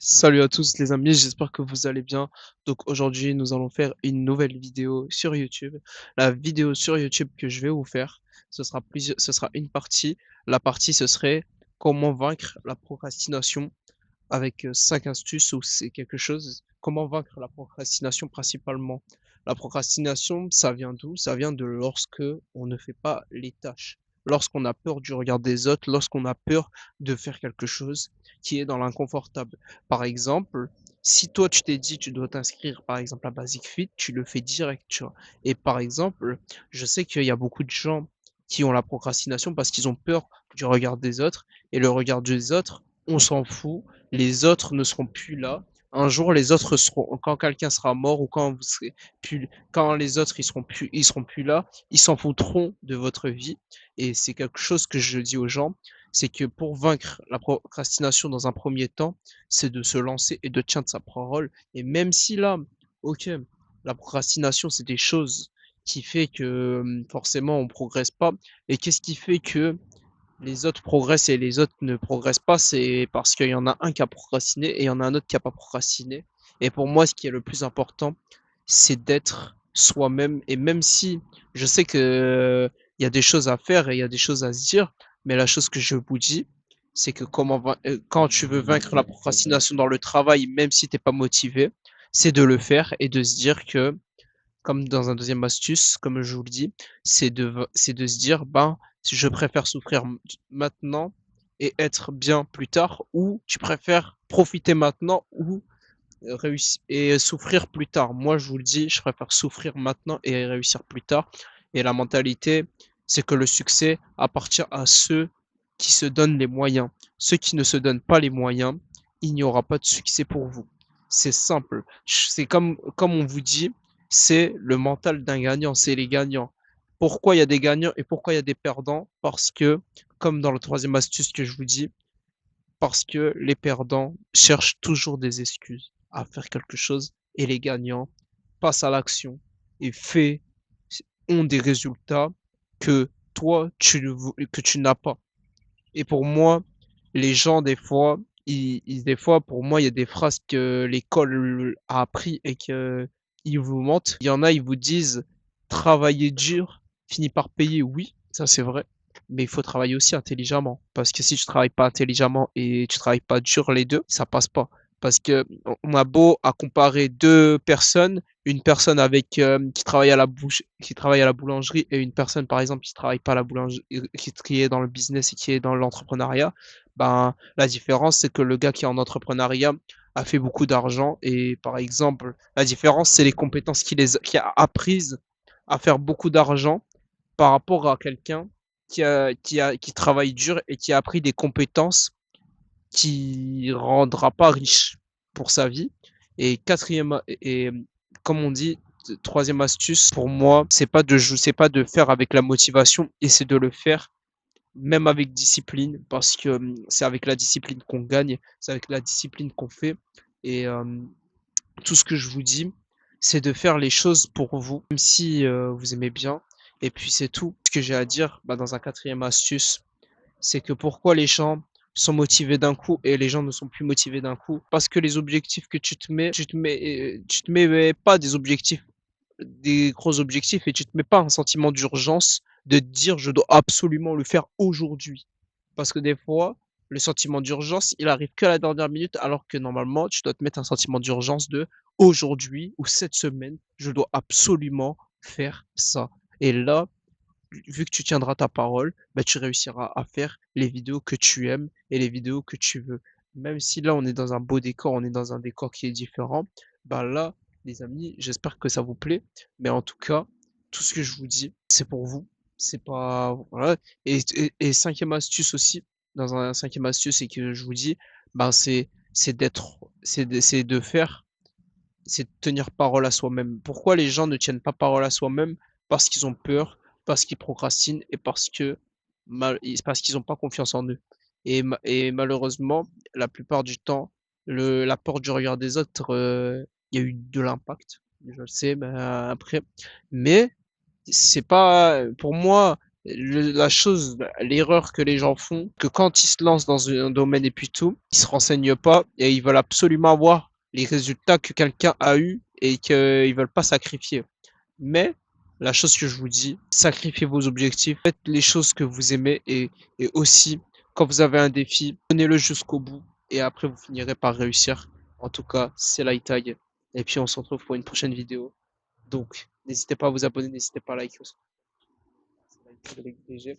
Salut à tous les amis, j'espère que vous allez bien. Donc aujourd'hui, nous allons faire une nouvelle vidéo sur YouTube. La vidéo sur YouTube que je vais vous faire, ce sera une partie. La partie, ce serait comment vaincre la procrastination avec 5 astuces ou c'est quelque chose. Comment vaincre la procrastination principalement. La procrastination, ça vient d'où? Ça vient de lorsque on ne fait pas les tâches. Lorsqu'on a peur du regard des autres, lorsqu'on a peur de faire quelque chose qui est dans l'inconfortable. Par exemple, si toi tu t'es dit tu dois t'inscrire par exemple à Basic Fit, tu le fais direct, tu vois. Et par exemple, je sais qu'il y a beaucoup de gens qui ont la procrastination parce qu'ils ont peur du regard des autres et le regard des autres, on s'en fout, les autres ne seront plus là. Un jour, les autres seront, quand quelqu'un sera mort ou quand vous serez plus, quand les autres ils seront plus là, ils s'en foutront de votre vie. Et c'est quelque chose que je dis aux gens, c'est que pour vaincre la procrastination dans un premier temps, c'est de se lancer et de tenir sa parole. Et même si là, ok, la procrastination, c'est des choses qui fait que forcément on progresse pas. Et qu'est-ce qui fait que les autres progressent et les autres ne progressent pas, c'est parce qu'il y en a un qui a procrastiné et il y en a un autre qui n'a pas procrastiné. Et pour moi, ce qui est le plus important, c'est d'être soi-même. Et même si je sais que il y a des choses à faire et il y a des choses à se dire, mais la chose que je vous dis, c'est que quand tu veux vaincre la procrastination dans le travail, même si tu n'es pas motivé, c'est de le faire et de se dire que comme dans un deuxième astuce, comme je vous le dis, c'est de se dire, ben, je préfère souffrir maintenant et être bien plus tard, ou tu préfères profiter maintenant ou réussir et souffrir plus tard. Moi, je vous le dis, je préfère souffrir maintenant et réussir plus tard. Et la mentalité, c'est que le succès appartient à ceux qui se donnent les moyens. Ceux qui ne se donnent pas les moyens, il n'y aura pas de succès pour vous. C'est simple. C'est comme on vous dit, c'est le mental d'un gagnant, c'est les gagnants. Pourquoi il y a des gagnants et pourquoi il y a des perdants? Parce que, comme dans le troisième astuce que je vous dis, parce que les perdants cherchent toujours des excuses à faire quelque chose et les gagnants passent à l'action et ont des résultats que toi, que tu n'as pas. Et pour moi, les gens, des fois, des fois, pour moi, il y a des phrases que l'école a appris et que ils vous mentent. Il y en a, ils vous disent travailler dur finit par payer. Oui, ça c'est vrai. Mais il faut travailler aussi intelligemment. Parce que si tu travailles pas intelligemment et tu travailles pas dur les deux, ça passe pas. Parce que on a beau à comparer deux personnes, une personne avec qui travaille à qui travaille à la boulangerie et une personne par exemple qui travaille pas à la boulangerie, qui est dans le business et qui est dans l'entrepreneuriat, ben la différence c'est que le gars qui est en entrepreneuriat a fait beaucoup d'argent et par exemple la différence c'est les compétences qui a apprises à faire beaucoup d'argent par rapport à quelqu'un qui travaille dur et qui a appris des compétences qui rendra pas riche pour sa vie. Et comme on dit, troisième astuce pour moi, c'est pas de faire avec la motivation et c'est de le faire même avec discipline parce que c'est avec la discipline qu'on gagne, c'est avec la discipline qu'on fait et tout ce que je vous dis, c'est de faire les choses pour vous, même si vous aimez bien. Et puis c'est tout ce que j'ai à dire bah, dans un quatrième astuce, c'est que pourquoi les gens sont motivés d'un coup et les gens ne sont plus motivés d'un coup. Parce que les objectifs que tu te mets pas des objectifs, des gros objectifs et tu te mets pas un sentiment d'urgence de te dire je dois absolument le faire aujourd'hui. Parce que des fois, le sentiment d'urgence, il arrive que à la dernière minute, alors que normalement, tu dois te mettre un sentiment d'urgence de aujourd'hui ou cette semaine, je dois absolument faire ça. Et là, vu que tu tiendras ta parole, bah, tu réussiras à faire les vidéos que tu aimes et les vidéos que tu veux. Même si là, on est dans un beau décor, on est dans un décor qui est différent, bah là, les amis, j'espère que ça vous plaît. Mais en tout cas, tout ce que je vous dis, c'est pour vous. C'est pas, voilà. Et cinquième astuce aussi, dans un cinquième astuce, et que je vous dis, bah, c'est de faire, c'est de tenir parole à soi-même. Pourquoi les gens ne tiennent pas parole à soi-même? Parce qu'ils ont peur, parce qu'ils procrastinent et parce qu'ils n'ont pas confiance en eux. Et malheureusement, la plupart du temps, la peur du regard des autres, il y a eu de l'impact, je le sais, mais après. Mais c'est pas, pour moi, l'erreur que les gens font, que quand ils se lancent dans un domaine et puis tout, ils se renseignent pas et ils veulent absolument avoir les résultats que quelqu'un a eu et qu'ils veulent pas sacrifier. Mais la chose que je vous dis, sacrifiez vos objectifs, faites les choses que vous aimez et aussi, quand vous avez un défi, prenez-le jusqu'au bout et après vous finirez par réussir. En tout cas, c'est Tag. Et puis on se retrouve pour une prochaine vidéo. Donc, n'hésitez pas à vous abonner, n'hésitez pas à liker aussi. C'est Lighttag avec DG.